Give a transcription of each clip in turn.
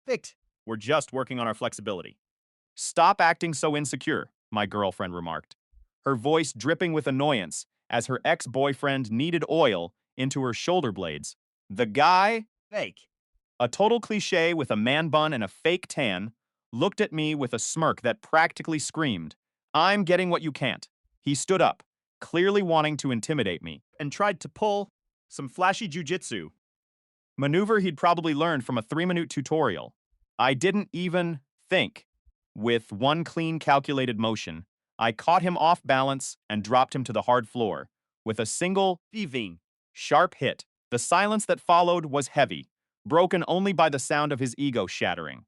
Perfect. We're just working on our flexibility. Stop acting so insecure, my girlfriend remarked, her voice dripping with annoyance as her ex-boyfriend kneaded oil into her shoulder blades. The guy, Fake. a total cliche with a man bun and a fake tan, looked at me with a smirk that practically screamed, "I'm getting what you can't." He stood up, clearly wanting to intimidate me. And tried to pull some flashy jujitsu. Maneuver he'd probably learned from a 3-minute tutorial. I didn't even think. With one clean, calculated motion, I caught him off balance and dropped him to the hard floor. With a single, Thieving. sharp hit, the silence that followed was heavy, broken only by the sound of his ego shattering.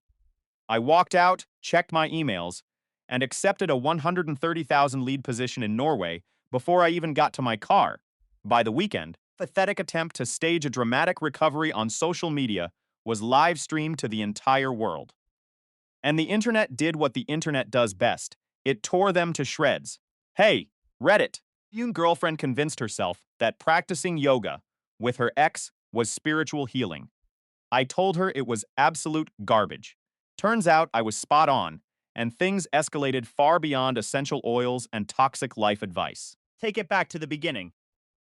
I walked out, checked my emails, and accepted a 130,000 lead position in Norway before I even got to my car. By the weekend, pathetic attempt to stage a dramatic recovery on social media was live streamed to the entire world. And the internet did what the internet does best. It tore them to shreds. Hey, Reddit! Yoon girlfriend convinced herself that practicing yoga with her ex was spiritual healing. I told her it was absolute garbage. Turns out I was spot on, and things escalated far beyond essential oils and toxic life advice. Take it back to the beginning.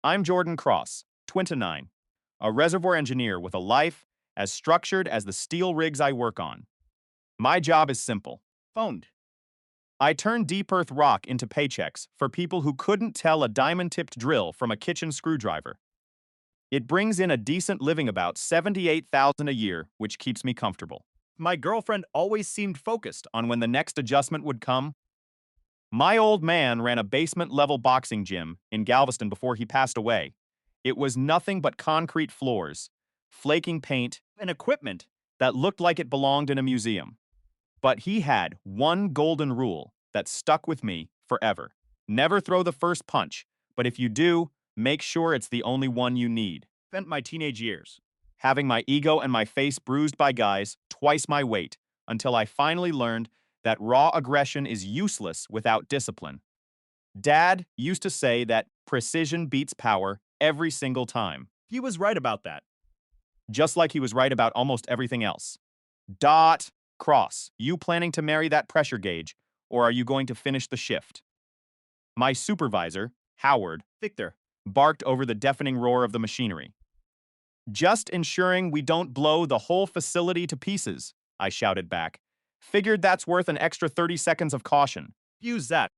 I'm Jordan Cross, 29, a reservoir engineer with a life as structured as the steel rigs I work on. My job is simple. Phoned. I turn deep earth rock into paychecks for people who couldn't tell a diamond-tipped drill from a kitchen screwdriver. It brings in a decent living about $78,000 a year, which keeps me comfortable. My girlfriend always seemed focused. On when the next adjustment would come. My old man ran a basement-level boxing gym in Galveston before he passed away. It was nothing but concrete floors, flaking paint, And equipment. that looked like it belonged in a museum. But he had one golden rule that stuck with me forever. Never throw the first punch, but if you do, make sure it's the only one you need. Spent my teenage years. Having my ego and my face bruised by guys twice my weight until I finally learned that raw aggression is useless without discipline. Dad used to say that precision beats power every single time, He was right about that. just like he was right about almost everything else. Dot, cross, you planning to marry that pressure gauge, or are you going to finish the shift? My supervisor, Howard, Victor. barked over the deafening roar of the machinery. Just ensuring we don't blow the whole facility to pieces, I shouted back. Figured that's worth an extra 30 seconds of caution. Use that.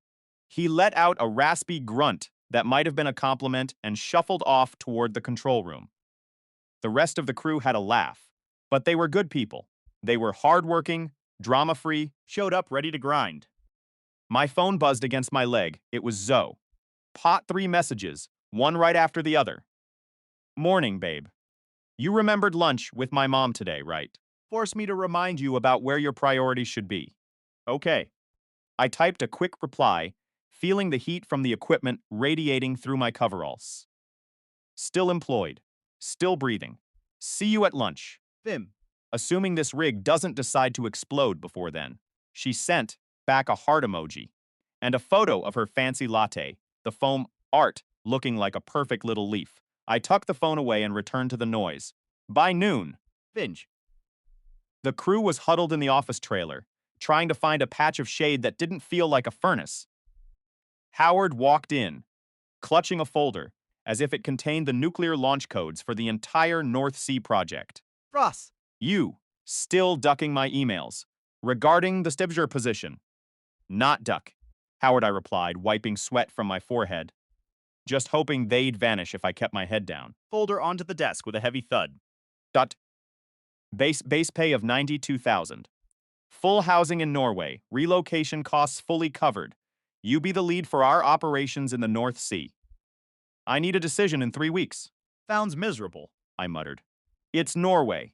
He let out a raspy grunt that might have been a compliment and shuffled off toward the control room. The rest of the crew had a laugh, but they were good people. They were hardworking, drama-free. Showed up ready to grind. My phone buzzed against my leg. It was Zoe. Pot 3 messages, one right after the other. Morning, babe. You remembered lunch with my mom today, right? Force me to remind you about where your priorities should be. Okay. I typed a quick reply, feeling the heat from the equipment radiating through my coveralls. Still employed. Still breathing. See you at lunch. Vim. Assuming this rig doesn't decide to explode before then. She sent back a heart emoji and a photo of her fancy latte, the foam art looking like a perfect little leaf. I tucked the phone away and returned to the noise. By noon, Binge. the crew was huddled in the office trailer, trying to find a patch of shade that didn't feel like a furnace. Howard walked in, clutching a folder, as if it contained the nuclear launch codes for the entire North Sea project. Ross. You, still ducking my emails, regarding the Stibger position. Not duck, Howard, I replied, wiping sweat from my forehead, just hoping they'd vanish if I kept my head down. Folder onto the desk with a heavy thud. Dot. Base pay of 92,000. Full housing in Norway, relocation costs fully covered. You be the lead for our operations in the North Sea. I need a decision in 3 weeks. Sounds miserable. I muttered. It's Norway.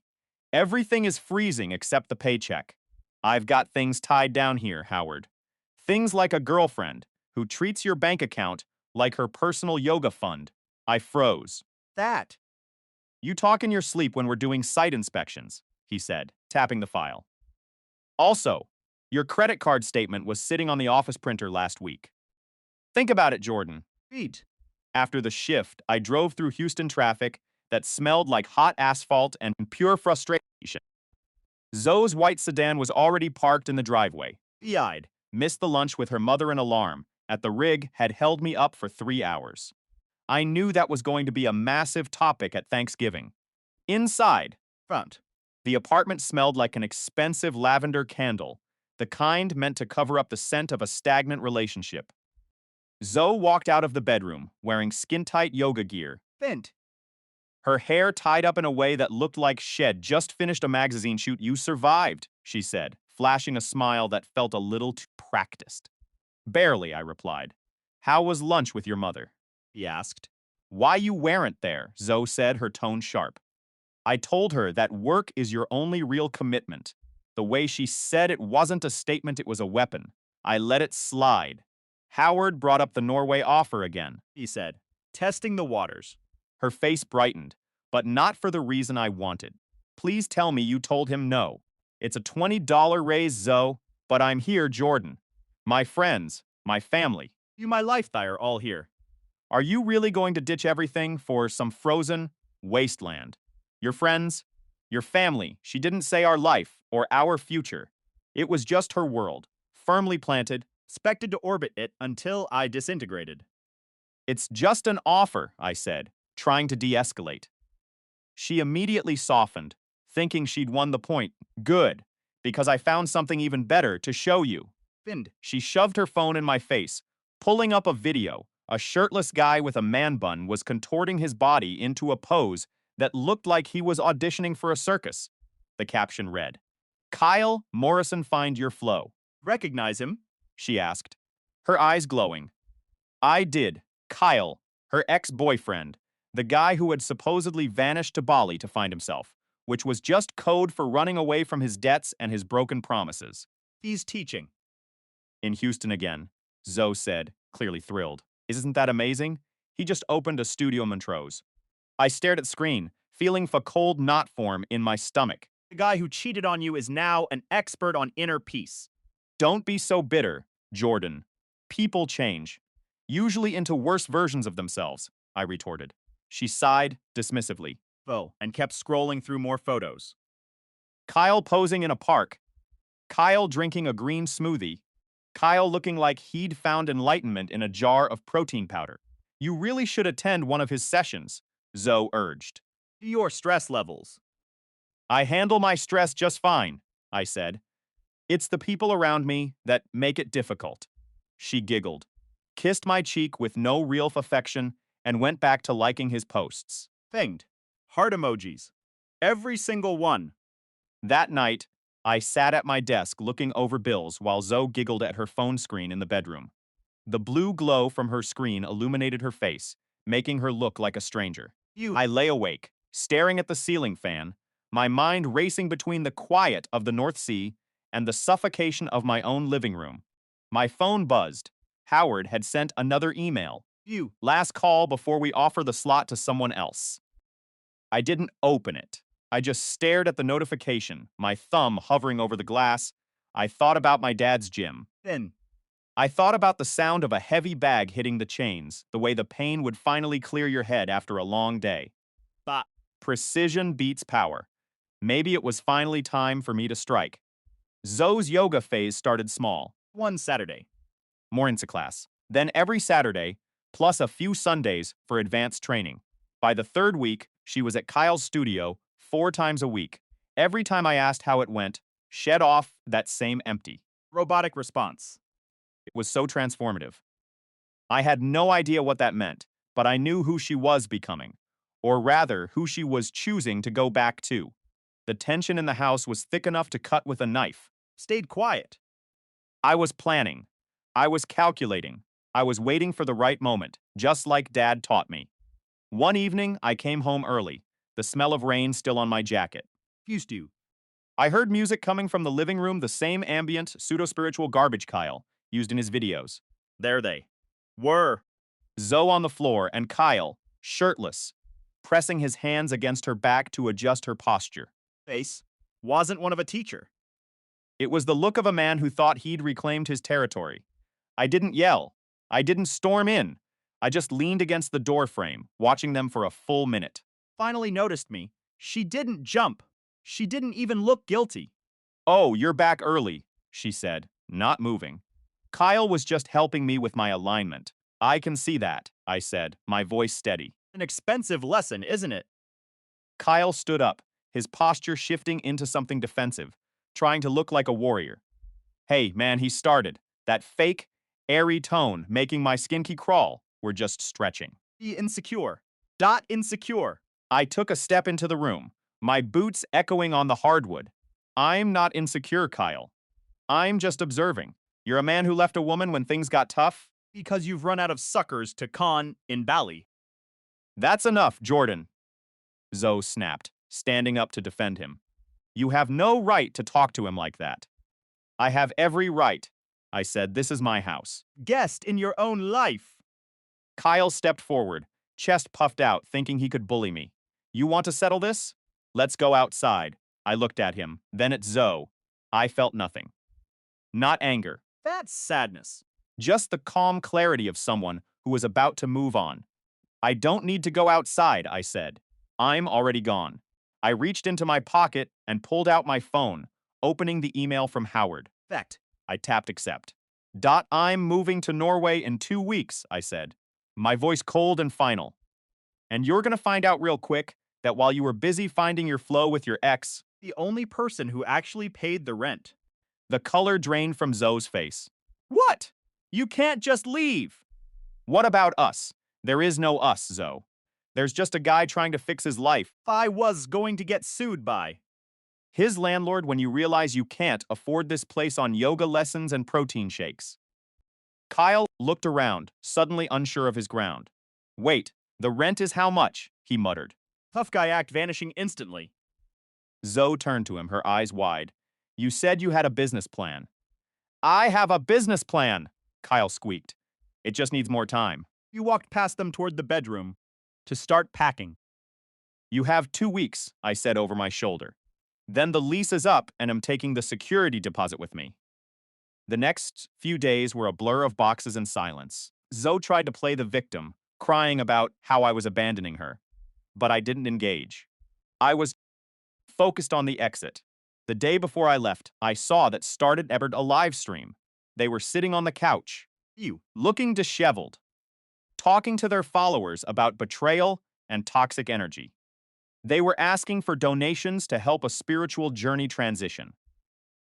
Everything is freezing except the paycheck. I've got things tied down here, Howard. Things like a girlfriend who treats your bank account like her personal yoga fund. I froze. That. You talk in your sleep when we're doing site inspections, he said, tapping the file. Also, your credit card statement was sitting on the office printer last week. Think about it, Jordan. Read. After the shift, I drove through Houston traffic that smelled like hot asphalt and pure frustration. Zoe's white sedan was already parked in the driveway. Eyed. Missed the lunch with her mother in alarm at the rig had held me up for 3 hours. I knew that was going to be a massive topic at Thanksgiving. Inside, Front. the apartment smelled like an expensive lavender candle, the kind meant to cover up the scent of a stagnant relationship. Zoe walked out of the bedroom, wearing skin-tight yoga gear, Fint. her hair tied up in a way that looked like she'd just finished a magazine shoot. You survived, she said, flashing a smile that felt a little too practiced. Barely, I replied. How was lunch with your mother? He asked. Why you weren't there, Zoe said, her tone sharp. I told her that work is your only real commitment. The way she said it wasn't a statement, it was a weapon. I let it slide. Howard brought up the Norway offer again, He said. Testing the waters. her face brightened, but not for the reason I wanted. Please tell me you told him no. It's a $20 raise, Zoe, but I'm here, Jordan. My friends, my family. You my life are all here. Are you really going to ditch everything for some frozen wasteland? Your friends? Your family? She didn't say our life or our future. It was just her world, firmly planted. Expected to orbit it until I disintegrated. It's just an offer, I said, trying to de-escalate. She immediately softened, thinking she'd won the point. Good, because I found something even better to show you. Find. She shoved her phone in my face, pulling up a video. A shirtless guy with a man bun was contorting his body into a pose that looked like he was auditioning for a circus. The caption read, Kyle Morrison, find your flow. Recognize him? She asked, her eyes glowing. I did. Kyle, her ex-boyfriend, the guy who had supposedly vanished to Bali to find himself, which was just code for running away from his debts and his broken promises. He's teaching. In Houston again, Zoe said, clearly thrilled. Isn't that amazing? He just opened a studio Montrose. I stared at screen, feeling a cold knot form in my stomach. The guy who cheated on you is now an expert on inner peace. Don't be so bitter, Jordan. People change, usually into worse versions of themselves, I retorted. She sighed dismissively. And kept scrolling through more photos. Kyle posing in a park. Kyle drinking a green smoothie. Kyle looking like he'd found enlightenment in a jar of protein powder. You really should attend one of his sessions, Zoe urged. Your stress levels. I handle my stress just fine, I said. It's the people around me that make it difficult. She giggled, kissed my cheek with no real affection, and went back to liking his posts. Finged. Heart emojis. Every single one. That night, I sat at my desk looking over bills while Zoe giggled at her phone screen in the bedroom. The blue glow from her screen illuminated her face, making her look like a stranger. I lay awake, staring at the ceiling fan, my mind racing between the quiet of the North Sea and the suffocation of my own living room. My phone buzzed. Howard had sent another email. Last call before we offer the slot to someone else. I didn't open it. I just stared at the notification, my thumb hovering over the glass. I thought about my dad's gym. Then. I thought about the sound of a heavy bag hitting the chains, the way the pain would finally clear your head after a long day. Bah. Precision beats power. Maybe it was finally time for me to strike. Zoe's yoga phase started small. One Saturday. Mornings class. Then every Saturday, plus a few Sundays for advanced training. By the third week, she was at Kyle's studio 4 times a week. Every time I asked how it went, shed off that same empty. Robotic response. It was so transformative. I had no idea what that meant, but I knew who she was becoming, or rather, who she was choosing to go back to. The tension in the house was thick enough to cut with a knife. Stayed quiet. I was planning. I was calculating. I was waiting for the right moment, just like Dad taught me. One evening, I came home early, the smell of rain still on my jacket. Used to. I heard music coming from the living room, the same ambient, pseudo-spiritual garbage Kyle used in his videos. There they were. Zoe on the floor and Kyle, shirtless, pressing his hands against her back to adjust her posture. Face wasn't one of a teacher. It was the look of a man who thought he'd reclaimed his territory. I didn't yell. I didn't storm in. I just leaned against the door frame, watching them for a full minute. Finally noticed me. She didn't jump. She didn't even look guilty. Oh, you're back early, she said, not moving. Kyle was just helping me with my alignment. I can see that, I said, my voice steady. An expensive lesson, isn't it? Kyle stood up, his posture shifting into something defensive, trying to look like a warrior. Hey, man, he started. That fake, airy tone making my skinky crawl. We're just stretching. Be insecure. Dot insecure. I took a step into the room, my boots echoing on the hardwood. I'm not insecure, Kyle. I'm just observing. You're a man who left a woman when things got tough? Because you've run out of suckers to con in Bali. That's enough, Jordan, Zoe snapped, standing up to defend him. You have no right to talk to him like that. I have every right, I said. This is my house. Guest in your own life. Kyle stepped forward, chest puffed out, thinking he could bully me. You want to settle this? Let's go outside. I looked at him, then at Zoe. I felt nothing. Not anger, That's sadness. just the calm clarity of someone who was about to move on. I don't need to go outside, I said. I'm already gone. I reached into my pocket and pulled out my phone, opening the email from Howard. Fact. I tapped accept. I'm moving to Norway in 2 weeks, I said, my voice cold and final. And you're gonna find out real quick that while you were busy finding your flow with your ex, The only person who actually paid the rent. the color drained from Zoe's face. What? You can't just leave. What about us? There is no us, Zoe. There's just a guy trying to fix his life. I was going to get sued by. His landlord when you realize you can't afford this place on yoga lessons and protein shakes. Kyle looked around, suddenly unsure of his ground. Wait, the rent is how much? He muttered. Tough guy act vanishing instantly. Zoe turned to him, her eyes wide. You said you had a business plan. I have a business plan, Kyle squeaked. It just needs more time. You walked past them toward the bedroom to start packing. You have 2 weeks, I said over my shoulder. Then the lease is up and I'm taking the security deposit with me. The next few days were a blur of boxes and silence. Zoe tried to play the victim, crying about how I was abandoning her. But I didn't engage. I was focused on the exit. The day before I left, I saw that started ever a live stream. They were sitting on the couch, looking disheveled, talking to their followers about betrayal and toxic energy. They were asking for donations to help a spiritual journey transition.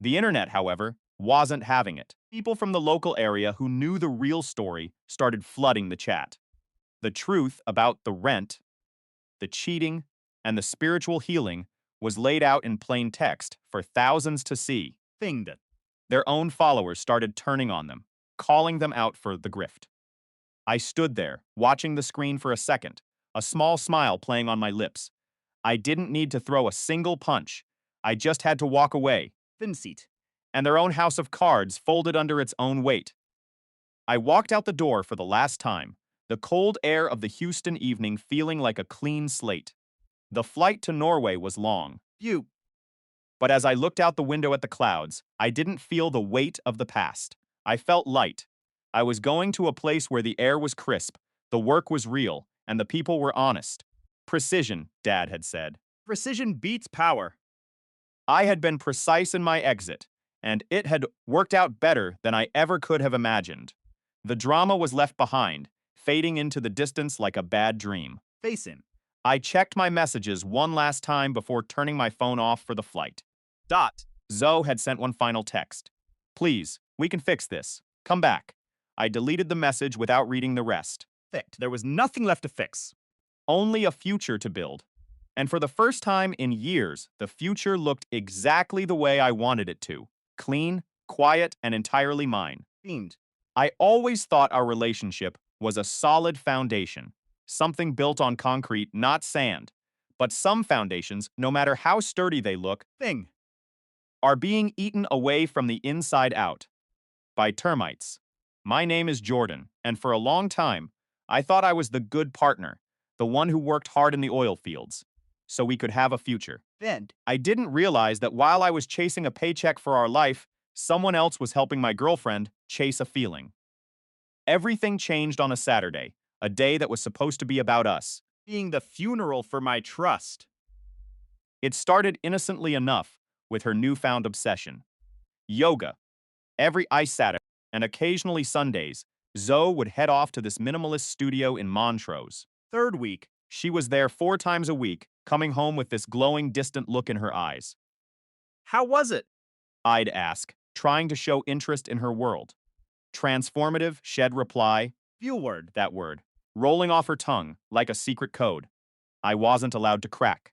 The internet, however, wasn't having it. People from the local area who knew the real story started flooding the chat. The truth about the rent, the cheating, and the spiritual healing was laid out in plain text for thousands to see. Thinged it. Their own followers started turning on them, calling them out for the grift. I stood there, watching the screen for a second, a small smile playing on my lips. I didn't need to throw a single punch. I just had to walk away. Thin seat. And their own house of cards folded under its own weight. I walked out the door for the last time, the cold air of the Houston evening feeling like a clean slate. The flight to Norway was long. But as I looked out the window at the clouds, I didn't feel the weight of the past. I felt light. I was going to a place where the air was crisp, the work was real, and the people were honest. Precision, Dad had said. Precision beats power. I had been precise in my exit, and it had worked out better than I ever could have imagined. The drama was left behind, fading into the distance like a bad dream. Face him. I checked my messages one last time before turning my phone off for the flight. Zoe had sent one final text. Please, we can fix this. Come back. I deleted the message without reading the rest. There was nothing left to fix. Only a future to build. And for the first time in years, the future looked exactly the way I wanted it to. Clean, quiet, and entirely mine. Themed. I always thought our relationship was a solid foundation, something built on concrete, not sand. But some foundations, no matter how sturdy they look, are being eaten away from the inside out by termites. My name is Jordan, and for a long time, I thought I was the good partner, the one who worked hard in the oil fields, so we could have a future. Then, I didn't realize that while I was chasing a paycheck for our life, someone else was helping my girlfriend chase a feeling. Everything changed on a Saturday, a day that was supposed to be about us. being the funeral for my trust. It started innocently enough, with her newfound obsession. Yoga. Every ice Saturday and occasionally Sundays, Zoe would head off to this minimalist studio in Montrose. Third week. She was there 4 times a week, coming home with this glowing, distant look in her eyes. How was it? I'd ask, trying to show interest in her world. Transformative, she'd reply, Fuel word. that word, rolling off her tongue like a secret code I wasn't allowed to crack.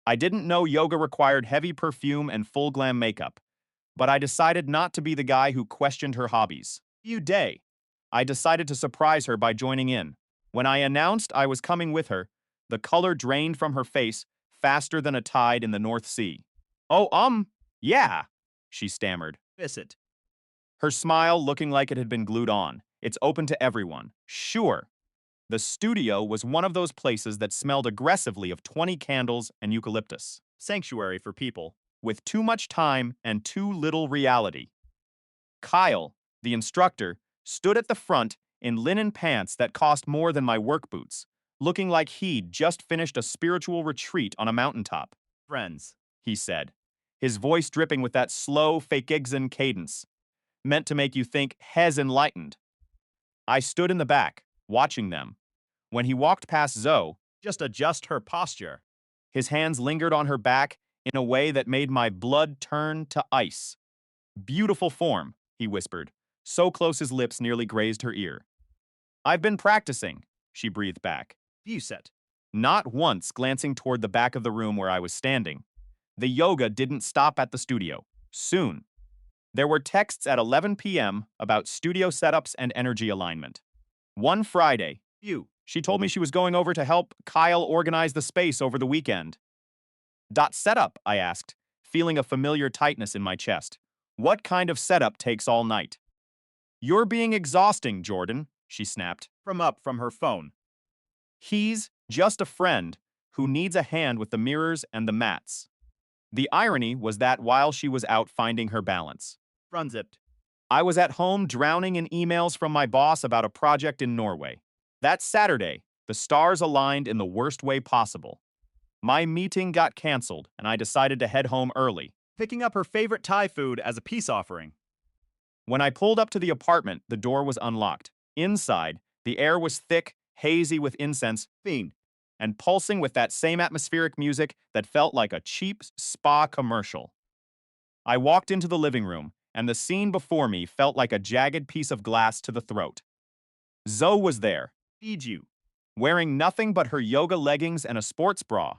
I didn't know yoga required heavy perfume and full glam makeup, but I decided not to be the guy who questioned her hobbies. Day. I decided to surprise her by joining in. When I announced I was coming with her, the color drained from her face faster than a tide in the North Sea. Oh, yeah, she stammered, Visit. her smile looking like it had been glued on. It's open to everyone. Sure. The studio was one of those places that smelled aggressively of 20 candles and eucalyptus, Sanctuary for people. with too much time and too little reality. Kyle, the instructor, stood at the front in linen pants that cost more than my work boots, looking like he'd just finished a spiritual retreat on a mountaintop. Friends. He said, his voice dripping with that slow, fake-exen cadence, meant to make you think hes enlightened. I stood in the back, watching them. When he walked past Zoe, Just adjust her posture. his hands lingered on her back in a way that made my blood turn to ice. Beautiful form, he whispered, so close his lips nearly grazed her ear. I've been practicing, she breathed back, View set. not once glancing toward the back of the room where I was standing. The yoga didn't stop at the studio. Soon. There were texts at 11 p.m. about studio setups and energy alignment. One Friday, View. she told me she was going over to help Kyle organize the space over the weekend. Setup, I asked, feeling a familiar tightness in my chest. What kind of setup takes all night? You're being exhausting, Jordan, she snapped. From her phone. He's just a friend who needs a hand with the mirrors and the mats. The irony was that while she was out finding her balance, Unzipped. I was at home drowning in emails from my boss about a project in Norway. That Saturday, the stars aligned in the worst way possible. My meeting got canceled, and I decided to head home early. Picking up her favorite Thai food as a peace offering. When I pulled up to the apartment, the door was unlocked. Inside, the air was thick, hazy with incense, Fiend. and pulsing with that same atmospheric music that felt like a cheap spa commercial. I walked into the living room, and the scene before me felt like a jagged piece of glass to the throat. Zoe was there, Feed you. wearing nothing but her yoga leggings and a sports bra.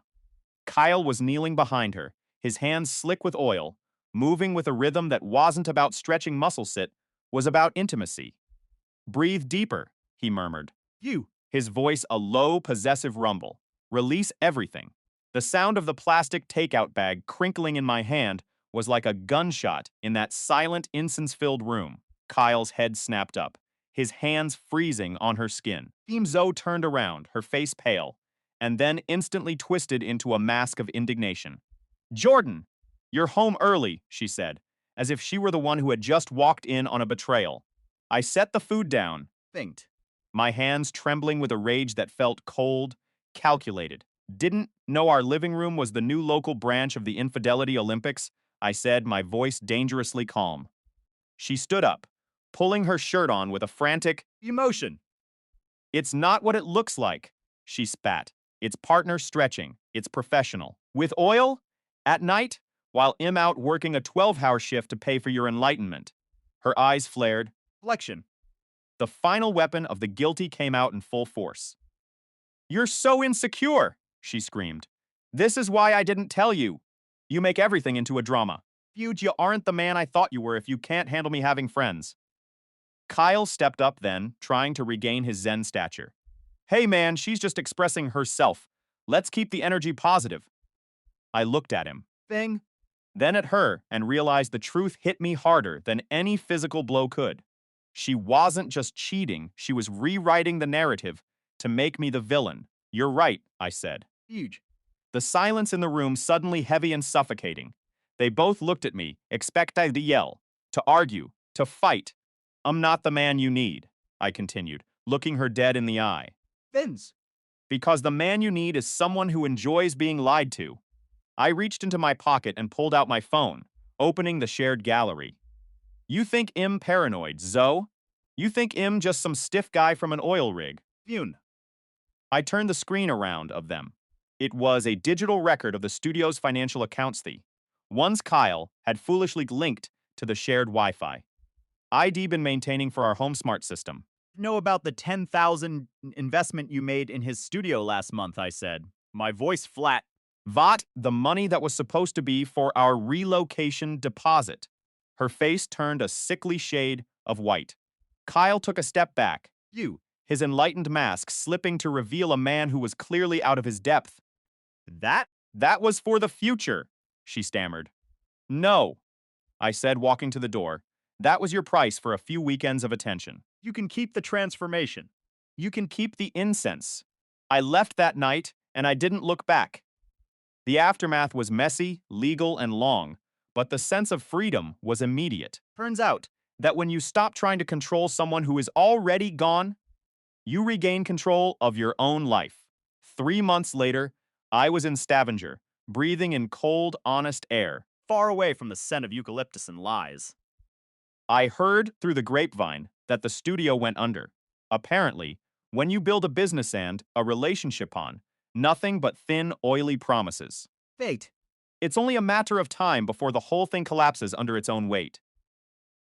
Kyle was kneeling behind her, his hands slick with oil, moving with a rhythm that wasn't about stretching muscle sit, was about intimacy. Breathe deeper, he murmured, You. his voice a low, possessive rumble. Release everything. The sound of the plastic takeout bag crinkling in my hand was like a gunshot in that silent, incense-filled room. Kyle's head snapped up, his hands freezing on her skin. Zoe turned around, her face pale, and then instantly twisted into a mask of indignation. Jordan, you're home early, she said, as if she were the one who had just walked in on a betrayal. I set the food down, Thinked. my hands trembling with a rage that felt cold, calculated. Didn't know our living room was the new local branch of the Infidelity Olympics, I said, my voice dangerously calm. She stood up, pulling her shirt on with a frantic, Emotion. "It's not what it looks like," she spat. "It's partner stretching. It's professional. With oil? At night? While I'm out working a 12-hour shift to pay for your enlightenment." Her eyes flared. Flexion. The final weapon of the guilty came out in full force. "You're so insecure," she screamed. "This is why I didn't tell you. You make everything into a drama. Feud, you aren't the man I thought you were if you can't handle me having friends." Kyle stepped up then, trying to regain his zen stature. "Hey man, she's just expressing herself. Let's keep the energy positive." I looked at him, Thing. then at her, and realized the truth hit me harder than any physical blow could. She wasn't just cheating, she was rewriting the narrative to make me the villain. "You're right," I said. Huge. The silence in the room suddenly heavy and suffocating. They both looked at me, expecting to yell, to argue, to fight. "I'm not the man you need," I continued, looking her dead in the eye. Fins. "Because the man you need is someone who enjoys being lied to." I reached into my pocket and pulled out my phone, opening the shared gallery. You think I'm paranoid, Zoe? You think I'm just some stiff guy from an oil rig? Fune. I turned the screen around of them. It was a digital record of the studio's financial accounts. The ones Kyle had foolishly linked to the shared Wi-Fi I'd been maintaining for our home smart system. Know about the 10,000 investment you made in his studio last month, I said. My voice flat. Vought the money that was supposed to be for our relocation deposit. Her face turned a sickly shade of white. Kyle took a step back, You. his enlightened mask slipping to reveal a man who was clearly out of his depth. That? That was for the future, she stammered. No, I said, walking to the door. That was your price for a few weekends of attention. You can keep the transformation. You can keep the incense. I left that night, and I didn't look back. The aftermath was messy, legal, and long, but the sense of freedom was immediate. Turns out, That when you stop trying to control someone who is already gone, you regain control of your own life. 3 months later, I was in Stavanger, breathing in cold, honest air. far away from the scent of eucalyptus and lies. I heard through the grapevine that the studio went under. Apparently, when you build a business and a relationship on nothing but thin, oily promises, Fate. it's only a matter of time before the whole thing collapses under its own weight.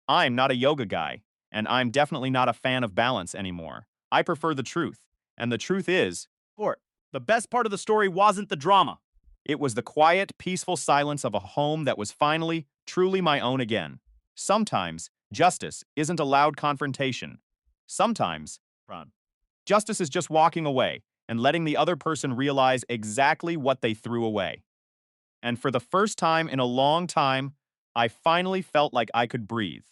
I'm not a yoga guy, and I'm definitely not a fan of balance anymore. I prefer the truth, and the truth is, Or, the best part of the story wasn't the drama. it was the quiet, peaceful silence of a home that was finally, truly my own again. Sometimes, justice isn't a loud confrontation. Sometimes, Ron. justice is just walking away and letting the other person realize exactly what they threw away. And for the first time in a long time, I finally felt like I could breathe.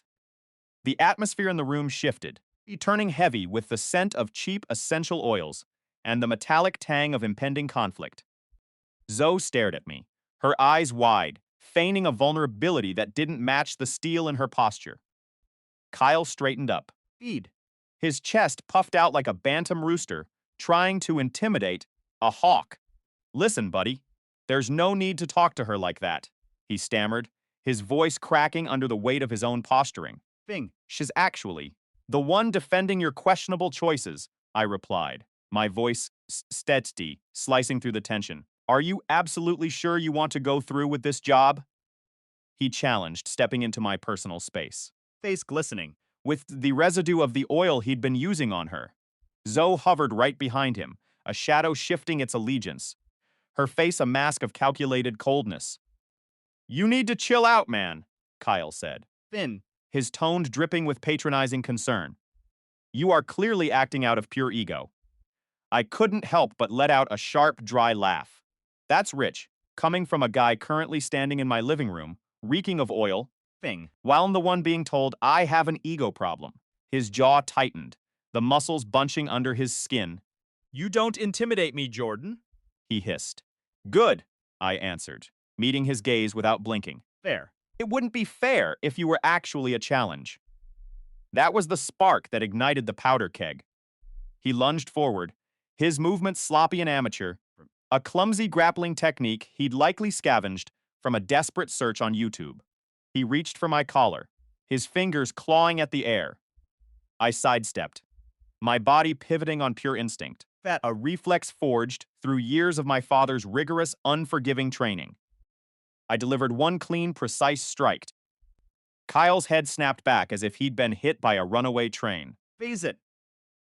The atmosphere in the room shifted, turning heavy with the scent of cheap essential oils and the metallic tang of impending conflict. Zoe stared at me, her eyes wide, feigning a vulnerability that didn't match the steel in her posture. Kyle straightened up, Feed. his chest puffed out like a bantam rooster, trying to intimidate a hawk. Listen, buddy, there's no need to talk to her like that, he stammered, his voice cracking under the weight of his own posturing. Fing. She's actually the one defending your questionable choices, I replied, my voice steady, slicing through the tension. Are you absolutely sure you want to go through with this job? He challenged, stepping into my personal space, Face glistening. with the residue of the oil he'd been using on her. Zoe hovered right behind him, a shadow shifting its allegiance, her face a mask of calculated coldness. You need to chill out, man, Kyle said, Fin. his tone dripping with patronizing concern. You are clearly acting out of pure ego. I couldn't help but let out a sharp, dry laugh. That's rich, coming from a guy currently standing in my living room, reeking of oil, Fing. while I'm the one being told I have an ego problem. His jaw tightened, the muscles bunching under his skin. You don't intimidate me, Jordan. He hissed. Good, I answered, meeting his gaze without blinking. Fair. It wouldn't be fair if you were actually a challenge. That was the spark that ignited the powder keg. He lunged forward, his movements sloppy and amateur, a clumsy grappling technique he'd likely scavenged from a desperate search on YouTube. He reached for my collar, his fingers clawing at the air. I sidestepped, my body pivoting on pure instinct, Fat. a reflex forged through years of my father's rigorous, unforgiving training. I delivered one clean, precise strike. Kyle's head snapped back as if he'd been hit by a runaway train. Phase it.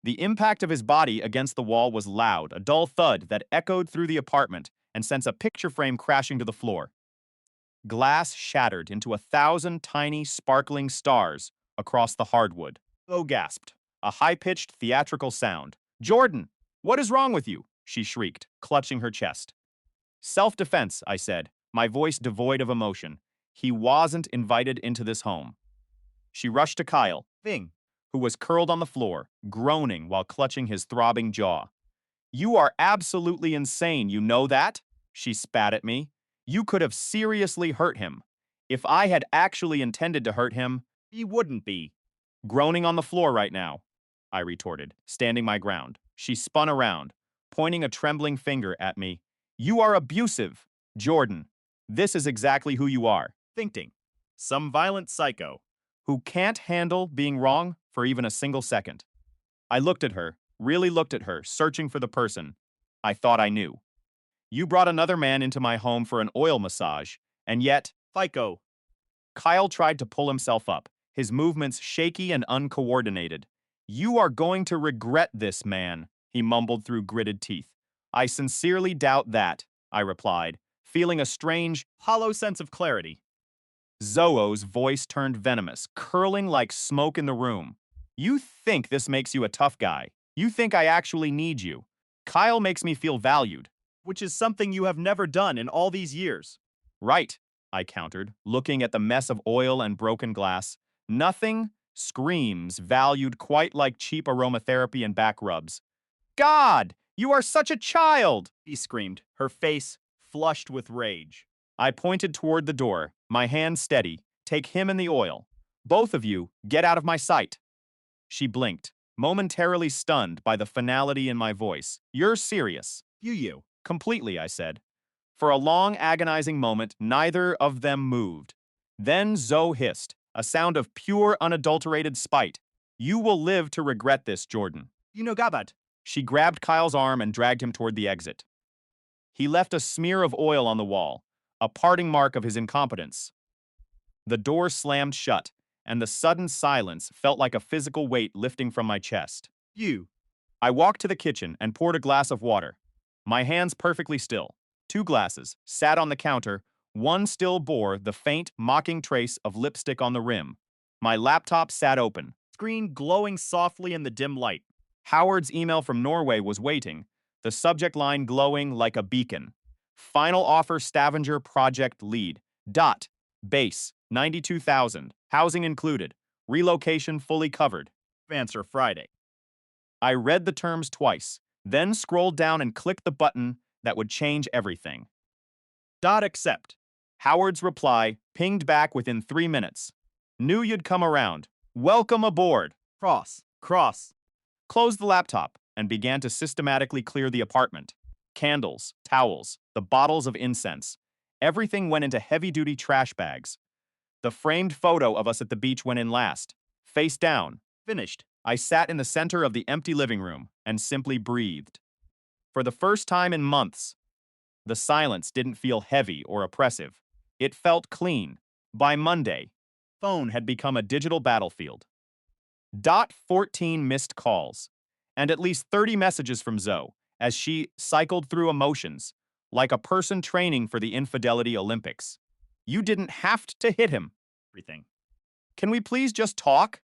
The impact of his body against the wall was loud, a dull thud that echoed through the apartment and sent a picture frame crashing to the floor. Glass shattered into 1,000 tiny, sparkling stars across the hardwood. Zoe gasped, a high-pitched, theatrical sound. Jordan, what is wrong with you? She shrieked, clutching her chest. Self-defense, I said, my voice devoid of emotion. He wasn't invited into this home. She rushed to Kyle, Fing. who was curled on the floor, groaning while clutching his throbbing jaw. You are absolutely insane, you know that? She spat at me. You could have seriously hurt him. If I had actually intended to hurt him, He wouldn't be. groaning on the floor right now, I retorted, standing my ground. She spun around, pointing a trembling finger at me. You are abusive, Jordan. This is exactly who you are. Thinking. Some violent psycho. Who can't handle being wrong for even a single second. I looked at her, really looked at her, searching for the person I thought I knew. You brought another man into my home for an oil massage, and yet, FICO. Kyle tried to pull himself up, his movements shaky and uncoordinated. You are going to regret this, man, he mumbled through gritted teeth. I sincerely doubt that, I replied, feeling a strange, Hollow sense of clarity. Zoo's voice turned venomous, curling like smoke in the room. You think this makes you a tough guy. You think I actually need you. Kyle makes me feel valued. Which is something you have never done in all these years. Right, I countered, looking at the mess of oil and broken glass. Nothing screams valued quite like cheap aromatherapy and back rubs. God, you are such a child! She screamed, her face flushed with rage. I pointed toward the door, my hand steady. Take him and the oil. Both of you, get out of my sight. She blinked, momentarily stunned by the finality in my voice. You're serious. You. Completely, I said. For a long, agonizing moment, neither of them moved. Then Zoe hissed, a sound of pure, unadulterated spite. You will live to regret this, Jordan. You know Gabat. She grabbed Kyle's arm and dragged him toward the exit. He left a smear of oil on the wall, a parting mark of his incompetence. The door slammed shut, and the sudden silence felt like a physical weight lifting from my chest. You. I walked to the kitchen and poured a glass of water. My hands perfectly still. 2 glasses sat on the counter. One still bore the faint, mocking trace of lipstick on the rim. My laptop sat open. Screen glowing softly in the dim light. Howard's email from Norway was waiting, the subject line glowing like a beacon. Final offer Stavanger project lead. Base, 92,000. Housing included. Relocation fully covered. Answer Friday. I read the terms twice, then scrolled down and clicked the button that would change everything. Accept. Howard's reply pinged back within 3 minutes. Knew you'd come around. Welcome aboard. Cross. Closed the laptop and began to systematically clear the apartment. Candles, towels, the bottles of incense. Everything went into heavy-duty trash bags. The framed photo of us at the beach went in last. Face down. Finished. I sat in the center of the empty living room and simply breathed. For the first time in months, the silence didn't feel heavy or oppressive. It felt clean. By Monday, phone had become a digital battlefield. 14 missed calls, and at least 30 messages from Zoe as she cycled through emotions, like a person training for the Infidelity Olympics. You didn't have to hit him. Everything. Can we please just talk?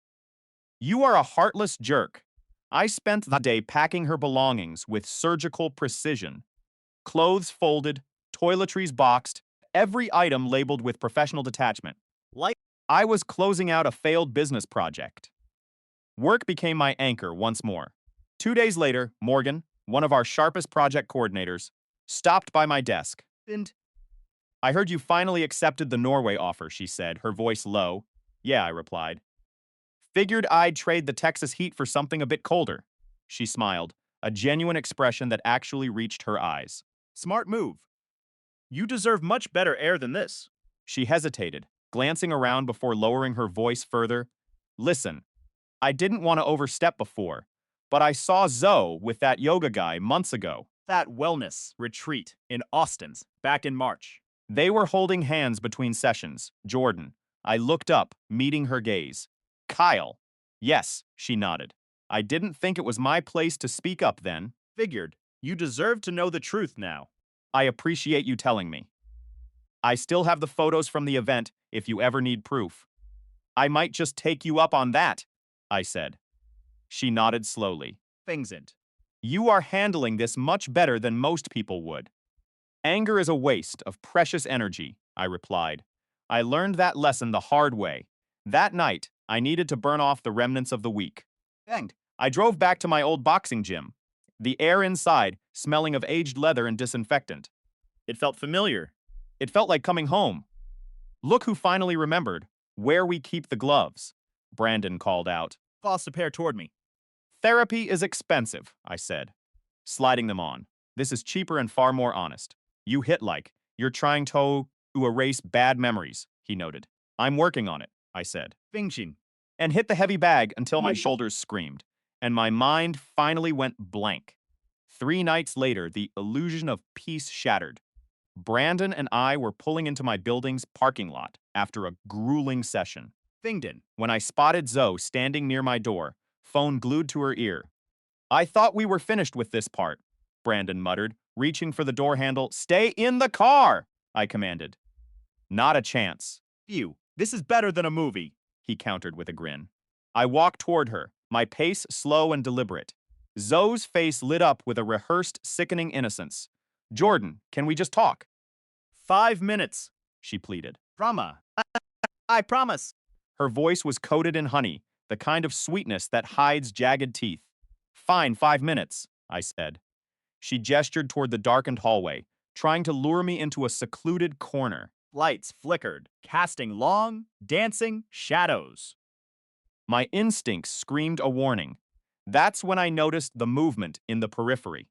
You are a heartless jerk. I spent the day packing her belongings with surgical precision. Clothes folded, toiletries boxed, every item labeled with professional detachment. Like I was closing out a failed business project. Work became my anchor once more. 2 days later, Morgan, one of our sharpest project coordinators, stopped by my desk. and I heard you finally accepted the Norway offer, she said, her voice low. Yeah, I replied. Figured I'd trade the Texas heat for something a bit colder. She smiled, a genuine expression that actually reached her eyes. smart move. You deserve much better air than this. She hesitated, glancing around before lowering her voice further. Listen, I didn't want to overstep before, but I saw Zoe with that yoga guy months ago. That wellness retreat in Austin's back in March. They were holding hands between sessions. Jordan. I looked up, meeting her gaze. Kyle. Yes, she nodded. I didn't think it was my place to speak up then. Figured. You deserve to know the truth now. I appreciate you telling me. I still have the photos from the event if you ever need proof. I might just take you up on that, I said. She nodded slowly. Fingsint. You are handling this much better than most people would. Anger is a waste of precious energy, I replied. I learned that lesson the hard way. That night, I needed to burn off the remnants of the week. Banged. I drove back to my old boxing gym, the air inside smelling of aged leather and disinfectant. It felt familiar. It felt like coming home. Look who finally remembered where we keep the gloves, Brandon called out. Tossed a pair toward me. Therapy is expensive, I said, sliding them on. This is cheaper and far more honest. You hit like you're trying to to erase bad memories, he noted. I'm working on it, I said, Fingxin. and hit the heavy bag until my shoulders screamed, and my mind finally went blank. 3 nights later, the illusion of peace shattered. Brandon and I were pulling into my building's parking lot after a grueling session Fingden. when I spotted Zoe standing near my door, phone glued to her ear. I thought we were finished with this part, Brandon muttered, reaching for the door handle. Stay in the car, I commanded. Not a chance, Phew. This is better than a movie. he countered with a grin. I walked toward her, my pace slow and deliberate. Zoe's face lit up with a rehearsed, sickening innocence. Jordan, can we just talk? 5 minutes. She pleaded. Drama. I promise. Her voice was coated in honey, the kind of sweetness that hides jagged teeth. Fine, 5 minutes, I said. She gestured toward the darkened hallway, trying to lure me into a secluded corner. Lights flickered, casting long, dancing shadows. My instincts screamed a warning. That's when I noticed the movement in the periphery.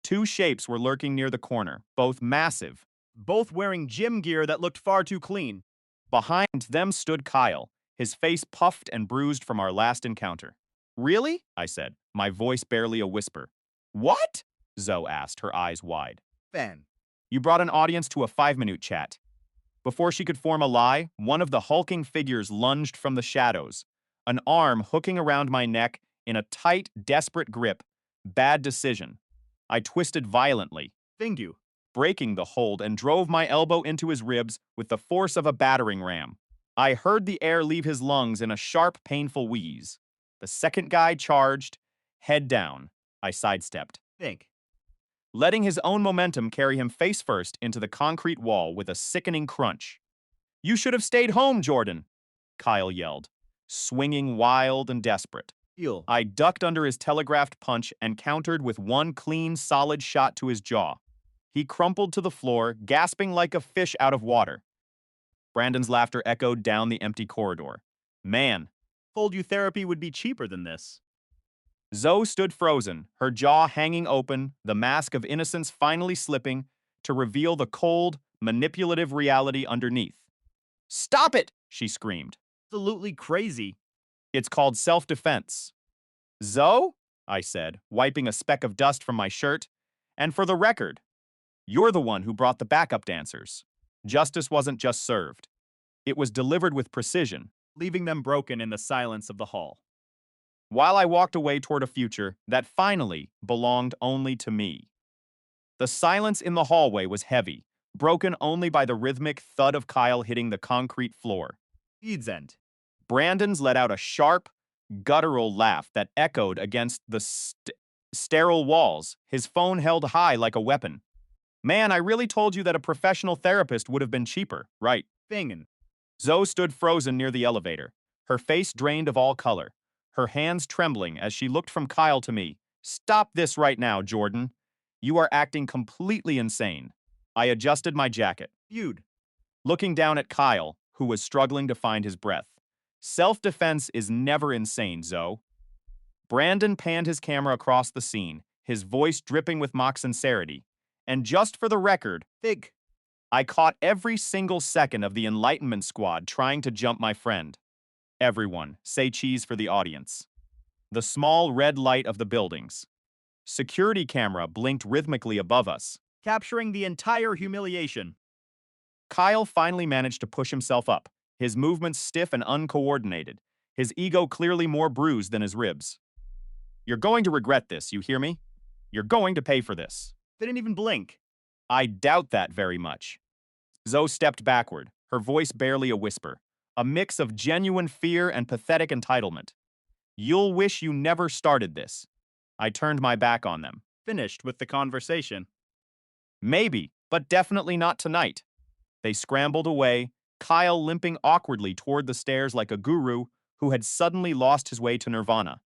2 shapes were lurking near the corner, both massive. Both wearing gym gear that looked far too clean. Behind them stood Kyle, his face puffed and bruised from our last encounter. Really? I said, my voice barely a whisper. What? Zoe asked, her eyes wide. Fan. You brought an audience to a 5-minute chat. Before she could form a lie, one of the hulking figures lunged from the shadows, an arm hooking around my neck in a tight, desperate grip. Bad decision. I twisted violently, Fingu. breaking the hold, and drove my elbow into his ribs with the force of a battering ram. I heard the air leave his lungs in a sharp, painful wheeze. The second guy charged, head down. I sidestepped, Think. letting his own momentum carry him face first into the concrete wall with a sickening crunch. You should have stayed home, Jordan, Kyle yelled, swinging wild and desperate. Heal. I ducked under his telegraphed punch and countered with one clean, solid shot to his jaw. He crumpled to the floor, gasping like a fish out of water. Brandon's laughter echoed down the empty corridor. Man. Told you therapy would be cheaper than this. Zoe stood frozen, her jaw hanging open, the mask of innocence finally slipping to reveal the cold, manipulative reality underneath. Stop it, she screamed. Absolutely crazy. It's called self-defense. Zoe? I said, wiping a speck of dust from my shirt. And for the record, you're the one who brought the backup dancers. Justice wasn't just served. It was delivered with precision. Leaving them broken in the silence of the hall. While I walked away toward a future that finally belonged only to me. The silence in the hallway was heavy, broken only by the rhythmic thud of Kyle hitting the concrete floor. End. Brandon's let out a sharp, guttural laugh that echoed against the sterile walls, his phone held high like a weapon. Man, I really told you that a professional therapist would have been cheaper, right? Fingen. Zoe stood frozen near the elevator, her face drained of all color, her hands trembling as she looked from Kyle to me. Stop this right now, Jordan. You are acting completely insane. I adjusted my jacket, Feud. looking down at Kyle, who was struggling to find his breath. Self-defense is never insane, Zoe. Brandon panned his camera across the scene, his voice dripping with mock sincerity. And just for the record, Fig. I caught every single second of the Enlightenment Squad trying to jump my friend. Everyone, say cheese for the audience. The small red light of the buildings. Security camera blinked rhythmically above us. Capturing the entire humiliation. Kyle finally managed to push himself up, his movements stiff and uncoordinated, his ego clearly more bruised than his ribs. You're going to regret this, you hear me? You're going to pay for this. Didn't even blink. I doubt that very much. Zoe stepped backward, her voice barely a whisper, a mix of genuine fear and pathetic entitlement. You'll wish you never started this. I turned my back on them. Finished with the conversation. Maybe, but definitely not tonight. They scrambled away, Kyle limping awkwardly toward the stairs like a guru who had suddenly lost his way to nirvana.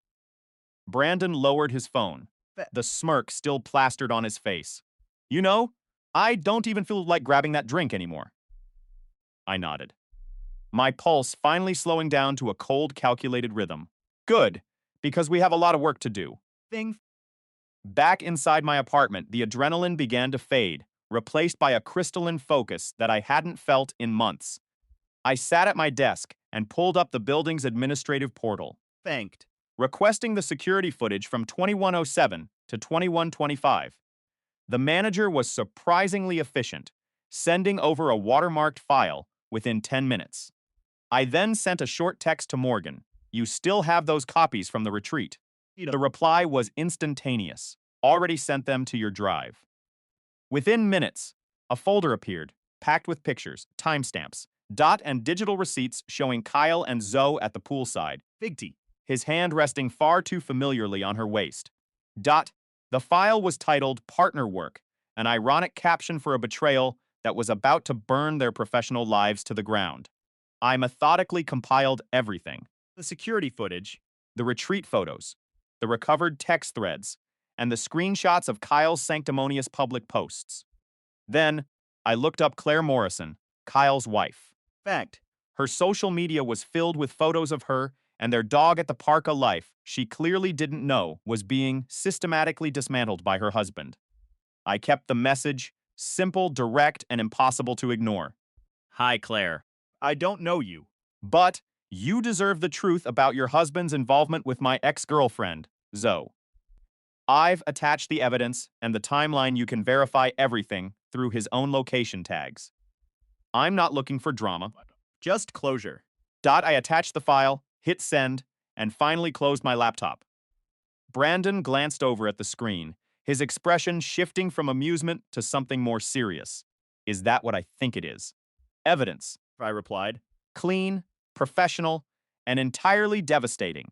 Brandon lowered his phone, the smirk still plastered on his face. You know, I don't even feel like grabbing that drink anymore. I nodded, my pulse finally slowing down to a cold, calculated rhythm. Good, because we have a lot of work to do. Thing. Back inside my apartment, the adrenaline began to fade, replaced by a crystalline focus that I hadn't felt in months. I sat at my desk and pulled up the building's administrative portal, Thanked. requesting the security footage from 2107 to 2125. The manager was surprisingly efficient, sending over a watermarked file within 10 minutes. I then sent a short text to Morgan. You still have those copies from the retreat. The reply was instantaneous. Already sent them to your drive. Within minutes, a folder appeared, packed with pictures, timestamps, dot and digital receipts showing Kyle and Zoe at the poolside, Figty. his hand resting far too familiarly on her waist. Dot. The file was titled Partner Work, an ironic caption for a betrayal that was about to burn their professional lives to the ground. I methodically compiled everything: The security footage. the retreat photos, the recovered text threads, and the screenshots of Kyle's sanctimonious public posts. Then, I looked up Claire Morrison, Kyle's wife. Fact. Her social media was filled with photos of her and their dog at the park, a life she clearly didn't know was being systematically dismantled by her husband. I kept the message simple, direct, and impossible to ignore. Hi, Claire. I don't know you. But you deserve the truth about your husband's involvement with my ex-girlfriend, Zoe. I've attached the evidence and the timeline. You can verify everything through his own location tags. I'm not looking for drama. Just closure. I attached the file, hit send, and finally closed my laptop. Brandon glanced over at the screen, his expression shifting from amusement to something more serious. Is that what I think it is? Evidence. I replied. Clean, professional, and entirely devastating.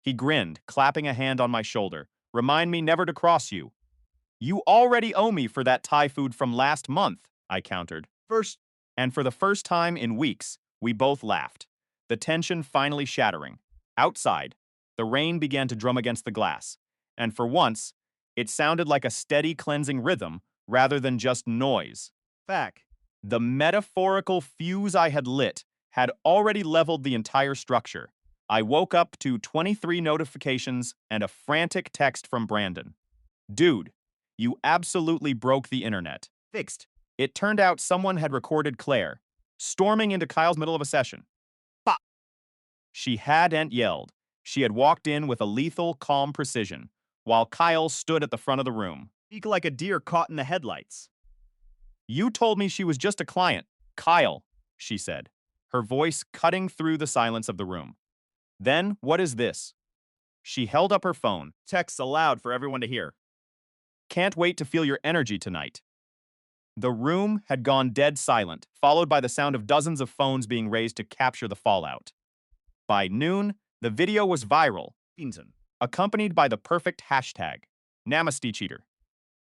He grinned, clapping a hand on my shoulder. Remind me never to cross you. You already owe me for that Thai food from last month, I countered. First. And for the first time in weeks, we both laughed, the tension finally shattering. Outside, the rain began to drum against the glass, and for once, it sounded like a steady cleansing rhythm rather than just noise. Fact. The metaphorical fuse I had lit had already leveled the entire structure. I woke up to 23 notifications and a frantic text from Brandon. Dude, you absolutely broke the internet. Fixed. It turned out someone had recorded Claire storming into Kyle's middle of a session. Bah! She hadn't yelled. She had walked in with a lethal, calm precision, while Kyle stood at the front of the room. Speak like a deer caught in the headlights. You told me she was just a client. Kyle, she said, her voice cutting through the silence of the room. Then, what is this? She held up her phone. Texts aloud for everyone to hear. Can't wait to feel your energy tonight. The room had gone dead silent, followed by the sound of dozens of phones being raised to capture the fallout. By noon, the video was viral, Pinson. accompanied by the perfect hashtag, Namaste Cheater.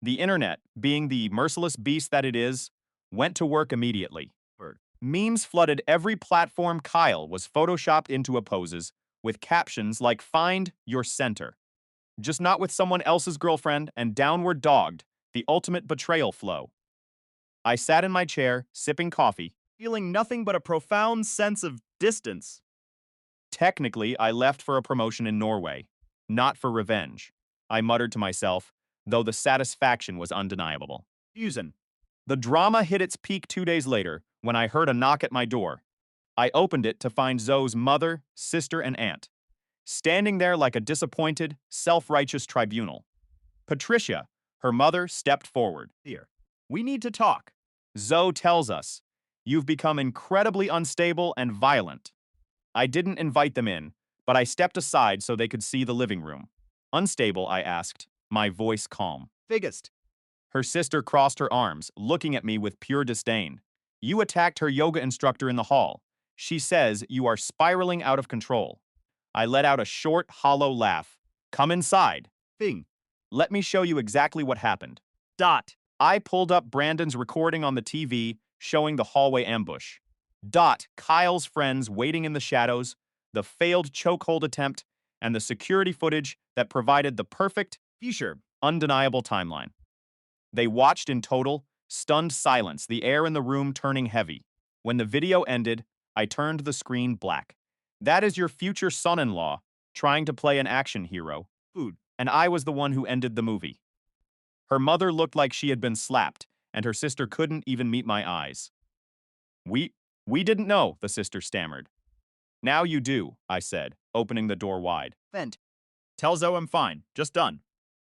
The internet, being the merciless beast that it is, went to work immediately. Word. Memes flooded every platform. Kyle was photoshopped into a poses with captions like "Find your center," just not with someone else's girlfriend, and "Downward dogged," the ultimate betrayal flow. I sat in my chair, sipping coffee. Feeling nothing but a profound sense of distance. Technically, I left for a promotion in Norway, not for revenge, I muttered to myself, though the satisfaction was undeniable. Fusion. The drama hit its peak 2 days later when I heard a knock at my door. I opened it to find Zoe's mother, sister, and aunt, standing there like a disappointed, self-righteous tribunal. Patricia, her mother, stepped forward. Here. We need to talk. Zoe tells us, you've become incredibly unstable and violent. I didn't invite them in, but I stepped aside so they could see the living room. Unstable, I asked, my voice calm. Biggest. Her sister crossed her arms, looking at me with pure disdain. You attacked her yoga instructor in the hall. She says you are spiraling out of control. I let out a short, hollow laugh. Come inside. Bing. Let me show you exactly what happened. Dot. I pulled up Brandon's recording on the TV, showing the hallway ambush. Dot, Kyle's friends waiting in the shadows, the failed chokehold attempt, and the security footage that provided the perfect, Fisher. undeniable timeline. They watched in total, stunned silence, the air in the room turning heavy. When the video ended, I turned the screen black. That is your future son-in-law, trying to play an action hero. Food. And I was the one who ended the movie. Her mother looked like she had been slapped, and her sister couldn't even meet my eyes. We, we didn't know, the sister stammered. Now you do, I said, opening the door wide. Vent. Tell Zoe I'm fine. Just done.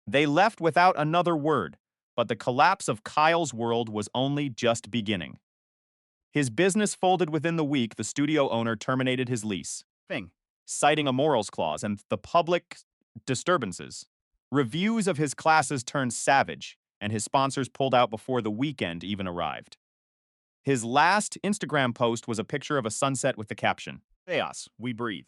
They left without another word, but the collapse of Kyle's world was only just beginning. His business folded within the week the studio owner terminated his lease, Fing. citing a morals clause and the public disturbances. Reviews of his classes turned savage, and his sponsors pulled out before the weekend even arrived. His last Instagram post was a picture of a sunset with the caption, Chaos. We breathe.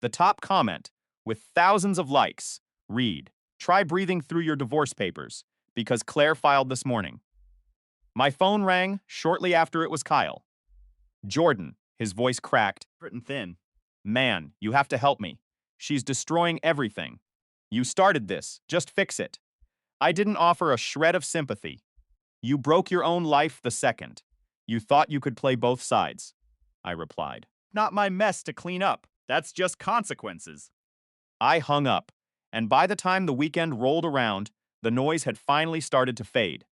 the top comment, with thousands of likes, read, try breathing through your divorce papers, because Claire filed this morning. My phone rang shortly after it was Kyle. Jordan, his voice cracked. Written thin. Man, you have to help me. She's destroying everything. You started this, just fix it. I didn't offer a shred of sympathy. You broke your own life the second. You thought you could play both sides, I replied. Not my mess to clean up. That's just consequences. I hung up, and by the time the weekend rolled around, the noise had finally started to fade.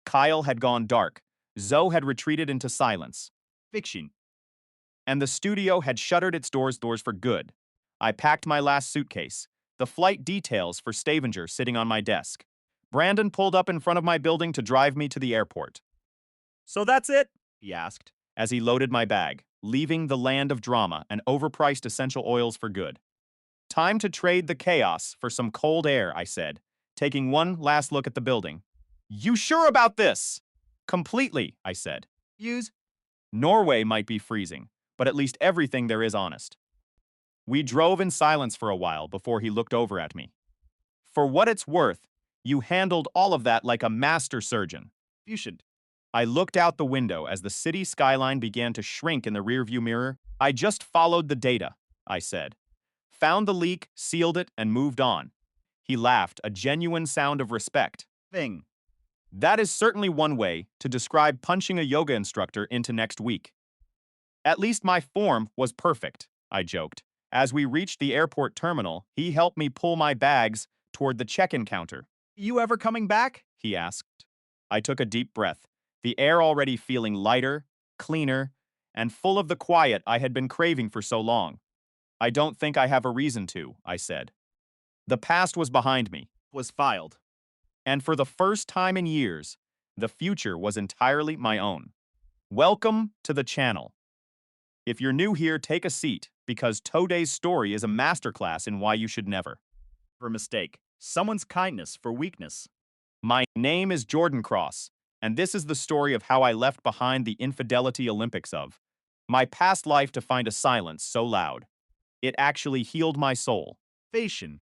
Kyle had gone dark, Zoe had retreated into silence, Fiction. and the studio had shuttered its doors for good. I packed my last suitcase, the flight details for Stavanger sitting on my desk. Brandon pulled up in front of my building to drive me to the airport. So that's it? He asked. As he loaded my bag, leaving the land of drama and overpriced essential oils for good. Time to trade the chaos for some cold air, I said, taking one last look at the building. You sure about this? Completely, I said. Use. Norway might be freezing, but at least everything there is honest. We drove in silence for a while before he looked over at me. For what it's worth, you handled all of that like a master surgeon. You should. I looked out the window as the city skyline began to shrink in the rearview mirror. I just followed the data, I said. Found the leak, sealed it, and moved on. He laughed, a genuine sound of respect. Thing. That is certainly one way to describe punching a yoga instructor into next week. At least my form was perfect, I joked. As we reached the airport terminal, he helped me pull my bags toward the check-in counter. You ever coming back? He asked. I took a deep breath, the air already feeling lighter, cleaner, and full of the quiet I had been craving for so long. I don't think I have a reason to, I said. The past was behind me, Was filed. and for the first time in years, the future was entirely my own. Welcome to the channel. If you're new here, take a seat, because today's story is a masterclass in why you should never. For mistake. Someone's kindness for weakness. My name is Jordan Cross, and this is the story of how I left behind the infidelity Olympics of my past life to find a silence so loud. It actually healed my soul. Fashion.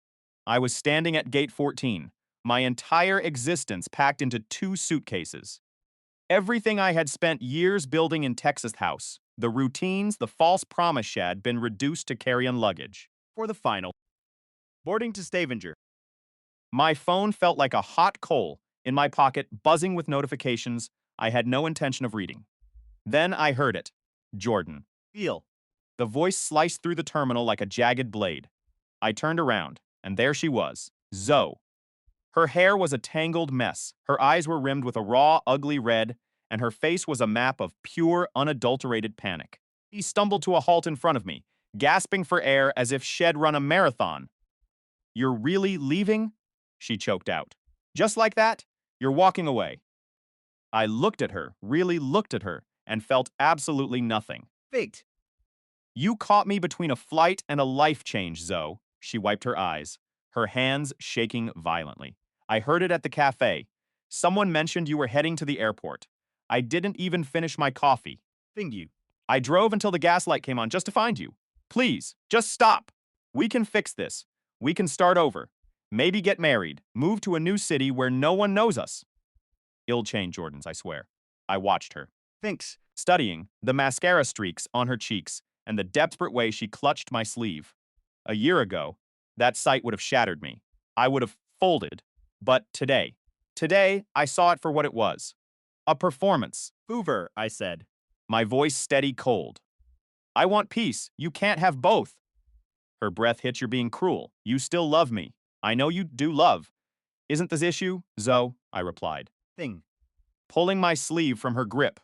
I was standing at gate 14, my entire existence packed into 2 suitcases. Everything I had spent years building in Texas house, the routines, the false promise had been reduced to carry-on luggage. For the final. Boarding to Stavanger. My phone felt like a hot coal in my pocket, buzzing with notifications I had no intention of reading. Then I heard it. Jordan. Feel. The voice sliced through the terminal like a jagged blade. I turned around, and there she was, Zoe. Her hair was a tangled mess, her eyes were rimmed with a raw, ugly red, and her face was a map of pure, unadulterated panic. He stumbled to a halt in front of me, gasping for air as if she'd run a marathon. You're really leaving? She choked out. Just like that? You're walking away. I looked at her, really looked at her, and felt absolutely nothing. Fate. You caught me between a flight and a life change, Zoe. She wiped her eyes, her hands shaking violently. I heard it at the cafe. Someone mentioned you were heading to the airport. I didn't even finish my coffee. Thing you. I drove until the gas light came on just to find you. Please, just stop. We can fix this. We can start over. Maybe get married, move to a new city where no one knows us. Ill-chained Jordans, I swear. I watched her, Thinks. studying the mascara streaks on her cheeks and the desperate way she clutched my sleeve. A year ago, that sight would have shattered me. I would have folded. But today, I saw it for what it was. A performance. Hoover, I said. My voice steady cold. I want peace. You can't have both. Her breath hit. You're being cruel. You still love me. I know you do love. Isn't this issue, Zoe? I replied. Thing. pulling my sleeve from her grip.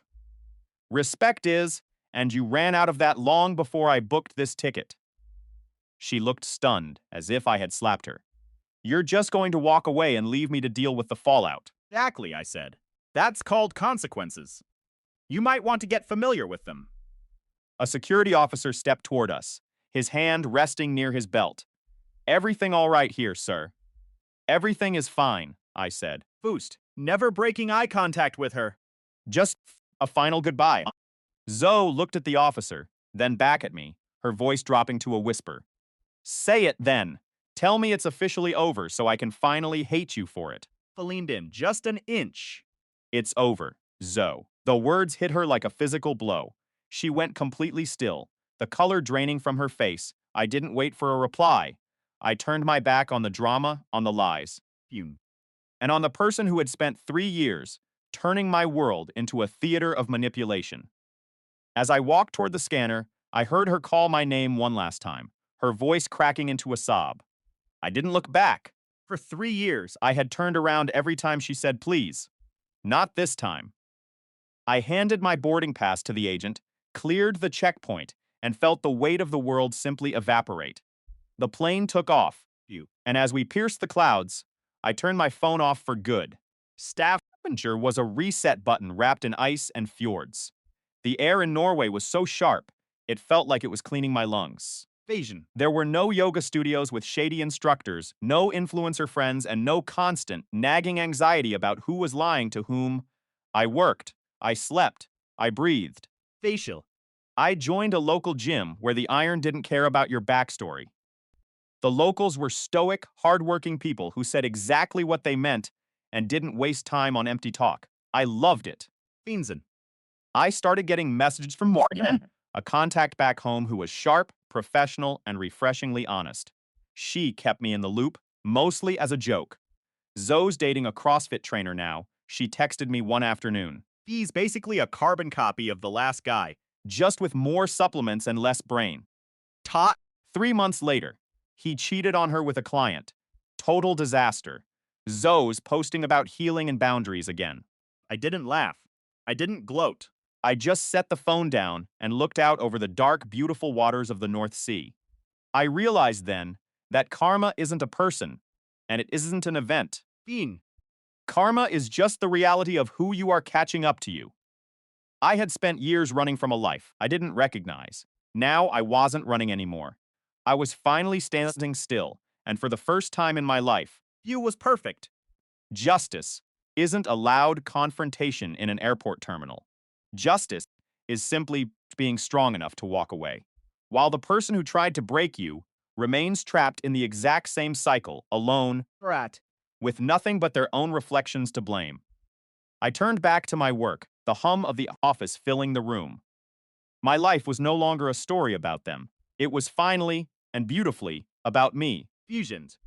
Respect is, and you ran out of that long before I booked this ticket. She looked stunned, as if I had slapped her. You're just going to walk away and leave me to deal with the fallout. Exactly, I said. That's called consequences. You might want to get familiar with them. A security officer stepped toward us, his hand resting near his belt. Everything all right here, sir? Everything is fine, I said. Boost, never breaking eye contact with her. Just a final goodbye. Zoe looked at the officer, then back at me, her voice dropping to a whisper. Say it then. Tell me it's officially over so I can finally hate you for it. I leaned in just an inch. It's over, Zoe. The words hit her like a physical blow. She went completely still, the color draining from her face. I didn't wait for a reply. I turned my back on the drama, on the lies, Fume. and on the person who had spent 3 years turning my world into a theater of manipulation. As I walked toward the scanner, I heard her call my name one last time, her voice cracking into a sob. I didn't look back. For 3 years, I had turned around every time she said please. Not this time. I handed my boarding pass to the agent, cleared the checkpoint, and felt the weight of the world simply evaporate. The plane took off, and as we pierced the clouds, I turned my phone off for good. staff Messenger was a reset button wrapped in ice and fjords. The air in Norway was so sharp, it felt like it was cleaning my lungs. invasion. There were no yoga studios with shady instructors, no influencer friends, and no constant, nagging anxiety about who was lying to whom. I worked, I slept, I breathed. Facial. I joined a local gym where the iron didn't care about your backstory. The locals were stoic, hardworking people who said exactly what they meant and didn't waste time on empty talk. I loved it. Fiensen. I started getting messages from Morgan, a contact back home who was sharp, professional, and refreshingly honest. She kept me in the loop, mostly as a joke. Zoe's dating a CrossFit trainer now. She texted me one afternoon. He's basically a carbon copy of the last guy. Just with more supplements and less brain. Tot. 3 months later, he cheated on her with a client. Total disaster. Zoe's posting about healing and boundaries again. I didn't laugh. I didn't gloat. I just set the phone down and looked out over the dark, beautiful waters of the North Sea. I realized then that karma isn't a person, and it isn't an event. Fiend. Karma is just the reality of who you are catching up to you. I had spent years running from a life I didn't recognize. Now I wasn't running anymore. I was finally standing still, and for the first time in my life, You was perfect. justice isn't a loud confrontation in an airport terminal. Justice is simply being strong enough to walk away, while the person who tried to break you remains trapped in the exact same cycle, alone, Rat. with nothing but their own reflections to blame. I turned back to my work, the hum of the office filling the room. My life was no longer a story about them. It was finally, and beautifully, about me. Fusions.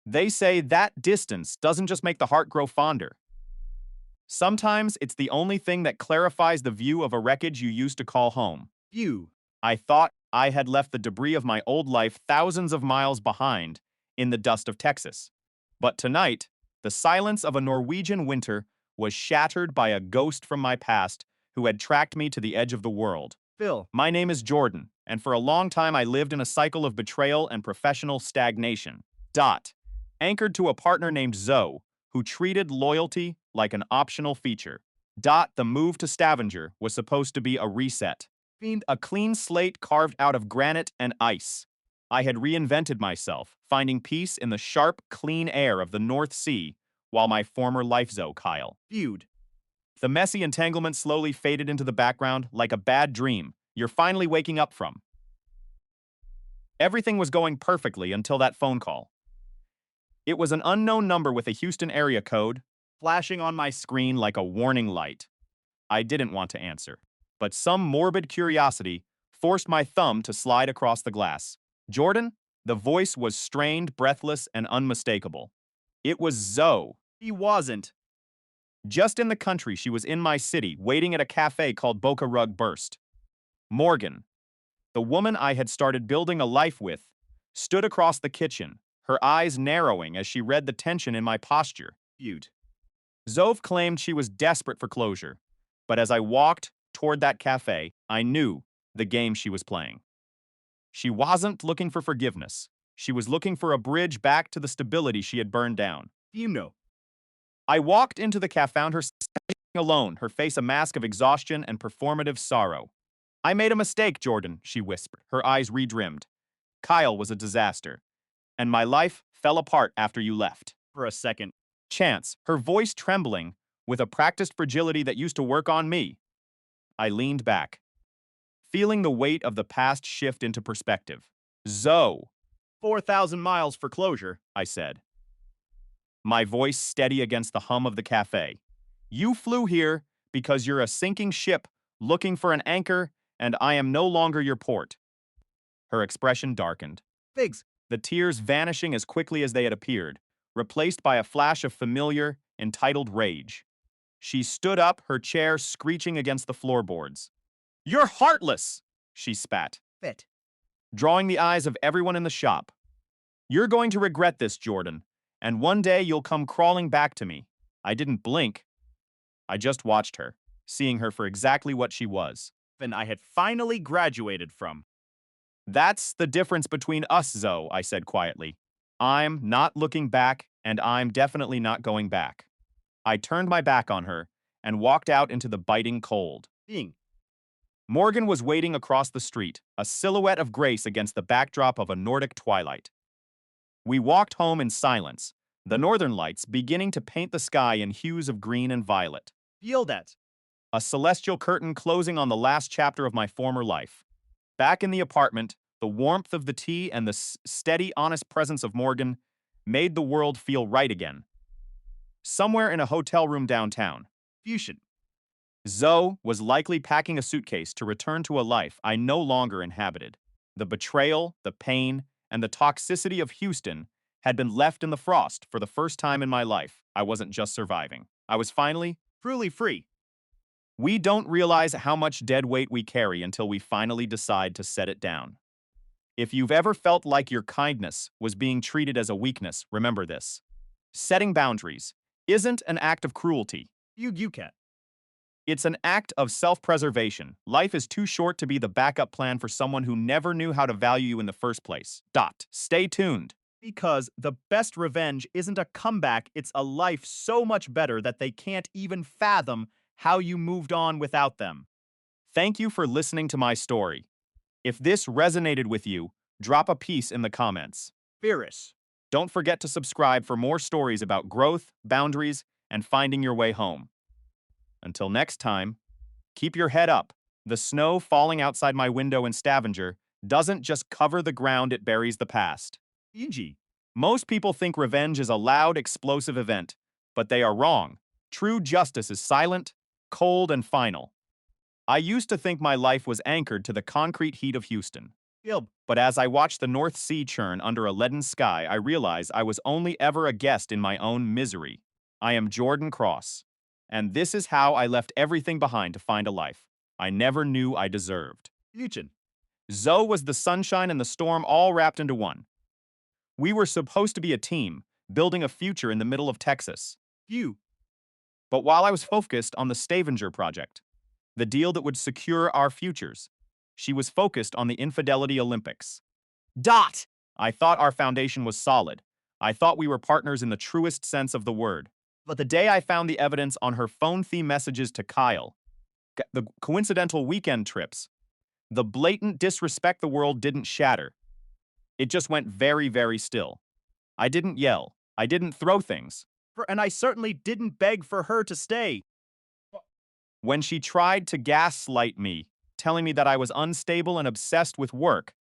They say that distance doesn't just make the heart grow fonder. Sometimes it's the only thing that clarifies the view of a wreckage you used to call home. View. I thought I had left the debris of my old life thousands of miles behind in the dust of Texas. But tonight, the silence of a Norwegian winter was shattered by a ghost from my past who had tracked me to the edge of the world. Phil. My name is Jordan, and for a long time I lived in a cycle of betrayal and professional stagnation. Anchored to a partner named Zoe, who treated loyalty like an optional feature. The move to Stavanger was supposed to be a reset. Fiend. A clean slate carved out of granite and ice. I had reinvented myself, finding peace in the sharp, clean air of the North Sea, while my former life Zoe Kyle. Feud. The messy entanglement slowly faded into the background like a bad dream you're finally waking up from. Everything was going perfectly until that phone call. It was an unknown number with a Houston area code, Flashing on my screen like a warning light. I didn't want to answer, but some morbid curiosity forced my thumb to slide across the glass. Jordan? The voice was strained, breathless, and unmistakable. It was Zoe. He wasn't. Just in the country, she was in my city, waiting at a cafe called Boca Rug Burst. Morgan, the woman I had started building a life with, stood across the kitchen, her eyes narrowing as she read the tension in my posture. Feud. Zove claimed she was desperate for closure, but as I walked toward that cafe, I knew the game she was playing. She wasn't looking for forgiveness. She was looking for a bridge back to the stability she had burned down. You know. I walked into the cafe, found her sitting alone, her face a mask of exhaustion and performative sorrow. I made a mistake, Jordan, she whispered, her eyes redrimmed. Kyle was a disaster, and my life fell apart after you left. For a second. Chance, her voice trembling with a practiced fragility that used to work on me. I leaned back, feeling the weight of the past shift into perspective. Zoe, 4,000 miles for closure. I said, my voice steady against the hum of the cafe. You flew here because you're a sinking ship looking for an anchor, and I am no longer your port. Her expression darkened, Figs. the tears vanishing as quickly as they had appeared, replaced by a flash of familiar, entitled rage. She stood up, her chair screeching against the floorboards. You're heartless, she spat, Fit. drawing the eyes of everyone in the shop. You're going to regret this, Jordan, and one day you'll come crawling back to me. I didn't blink. I just watched her, seeing her for exactly what she was. And I had finally graduated from. That's the difference between us, Zoe, I said quietly. I'm not looking back, and I'm definitely not going back. I turned my back on her and walked out into the biting cold. Being. Morgan was waiting across the street, a silhouette of grace against the backdrop of a Nordic twilight. We walked home in silence, the northern lights beginning to paint the sky in hues of green and violet. Feel that. A celestial curtain closing on the last chapter of my former life. Back in the apartment, the warmth of the tea and the steady, honest presence of Morgan made the world feel right again. Somewhere in a hotel room downtown, Fusion. Zoe was likely packing a suitcase to return to a life I no longer inhabited. The betrayal, the pain, and the toxicity of Houston had been left in the frost for the first time in my life. I wasn't just surviving. I was finally, Truly free. we don't realize how much dead weight we carry until we finally decide to set it down. If you've ever felt like your kindness was being treated as a weakness, remember this. Setting boundaries isn't an act of cruelty. You cat. It's an act of self-preservation. Life is too short to be the backup plan for someone who never knew how to value you in the first place. Stay tuned. Because the best revenge isn't a comeback, it's a life so much better that they can't even fathom how you moved on without them. Thank you for listening to my story. If this resonated with you, drop a piece in the comments. Fierce. Don't forget to subscribe for more stories about growth, boundaries, and finding your way home. Until next time, keep your head up. The snow falling outside my window in Stavanger doesn't just cover the ground, it buries the past. EG. Most people think revenge is a loud, explosive event, but they are wrong. True justice is silent, cold, and final. I used to think my life was anchored to the concrete heat of Houston. Gilb. But as I watched the North Sea churn under a leaden sky, I realized I was only ever a guest in my own misery. I am Jordan Cross, and this is how I left everything behind to find a life I never knew I deserved. Luchin. Zoe was the sunshine and the storm all wrapped into one. We were supposed to be a team, building a future in the middle of Texas. You. But while I was focused on the Stavanger project, the deal that would secure our futures, she was focused on the Infidelity Olympics. I thought our foundation was solid. I thought we were partners in the truest sense of the word. But the day I found the evidence on her phone-theme messages to Kyle, the coincidental weekend trips, the blatant disrespect, the world didn't shatter. It just went very, very still. I didn't yell. I didn't throw things. And I certainly didn't beg for her to stay. When she tried to gaslight me, telling me that I was unstable and obsessed with work,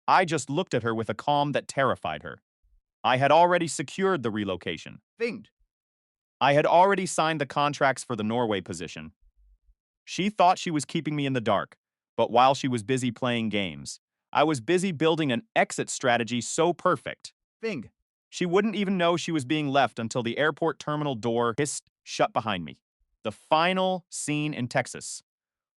I just looked at her with a calm that terrified her. I had already secured the relocation. Thinged. I had already signed the contracts for the Norway position. She thought she was keeping me in the dark, but while she was busy playing games, I was busy building an exit strategy so perfect. Thing. She wouldn't even know she was being left until the airport terminal door hissed shut behind me. The final scene in Texas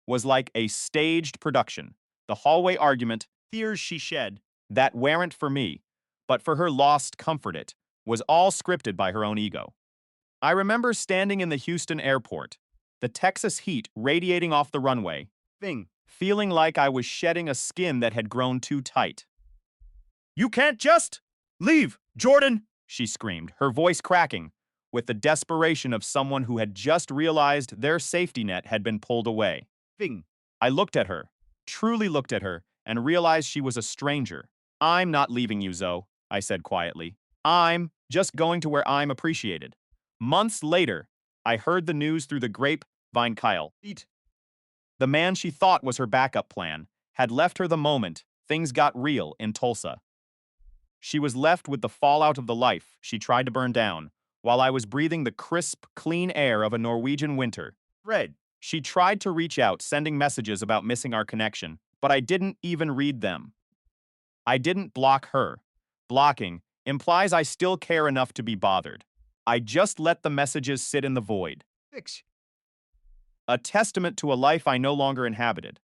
was like a staged production. The hallway argument, Tears she shed. that weren't for me, but for her lost comfort it, was all scripted by her own ego. I remember standing in the Houston airport, the Texas heat radiating off the runway, Thing. feeling like I was shedding a skin that had grown too tight. You can't just leave, Jordan! She screamed, her voice cracking, with the desperation of someone who had just realized their safety net had been pulled away. Thing. I looked at her, truly looked at her, and realized she was a stranger. I'm not leaving you, Zoe, I said quietly. I'm just going to where I'm appreciated. Months later, I heard the news through the grapevine. Kyle, Eat. the man she thought was her backup plan, had left her the moment things got real in Tulsa. She was left with the fallout of the life she tried to burn down, while I was breathing the crisp, clean air of a Norwegian winter. Red. She tried to reach out, sending messages about missing our connection, but I didn't even read them. I didn't block her. Blocking implies I still care enough to be bothered. I just let the messages sit in the void, Fix. a testament to a life I no longer inhabited.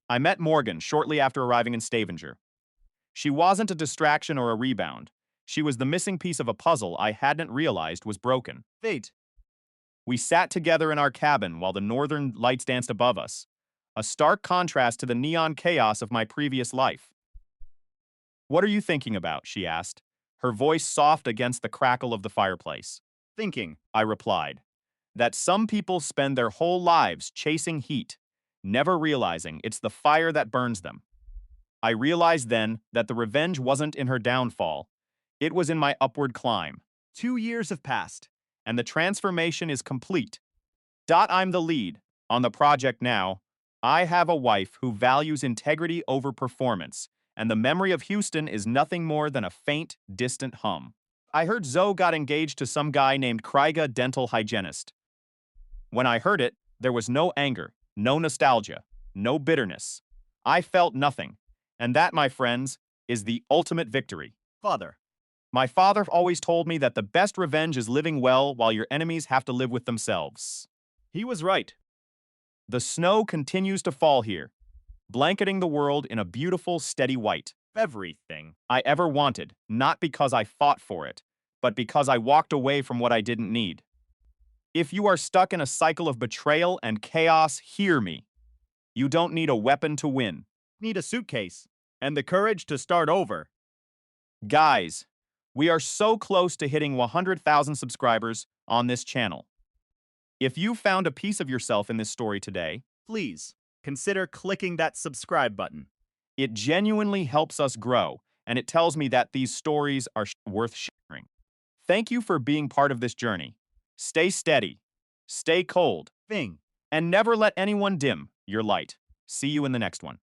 I met Morgan shortly after arriving in Stavanger. She wasn't a distraction or a rebound. She was the missing piece of a puzzle I hadn't realized was broken. Fate. We sat together in our cabin while the northern lights danced above us, a stark contrast to the neon chaos of my previous life. What are you thinking about? She asked, her voice soft against the crackle of the fireplace. Thinking. I replied, that some people spend their whole lives chasing heat, never realizing it's the fire that burns them. I realized then that the revenge wasn't in her downfall. It was in my upward climb. 2 years have passed. And the transformation is complete. I'm the lead on the project now. I have a wife who values integrity over performance, and the memory of Houston is nothing more than a faint, distant hum. I heard Zoe got engaged to some guy named Krieger dental hygienist. When I heard it, there was no anger, no nostalgia, no bitterness. I felt nothing. And that, my friends, is the ultimate victory. Father. My father always told me that the best revenge is living well while your enemies have to live with themselves. He was right. The snow continues to fall here, blanketing the world in a beautiful, steady white. Everything. I ever wanted, not because I fought for it, but because I walked away from what I didn't need. If you are stuck in a cycle of betrayal and chaos, hear me. You don't need a weapon to win. Need a suitcase. And the courage to start over. Guys, we are so close to hitting 100,000 subscribers on this channel. If you found a piece of yourself in this story today, Please consider clicking that subscribe button. it genuinely helps us grow, and it tells me that these stories are worth sharing. Thank you for being part of this journey. Stay steady, stay cold, Thing. and never let anyone dim your light. See you in the next one.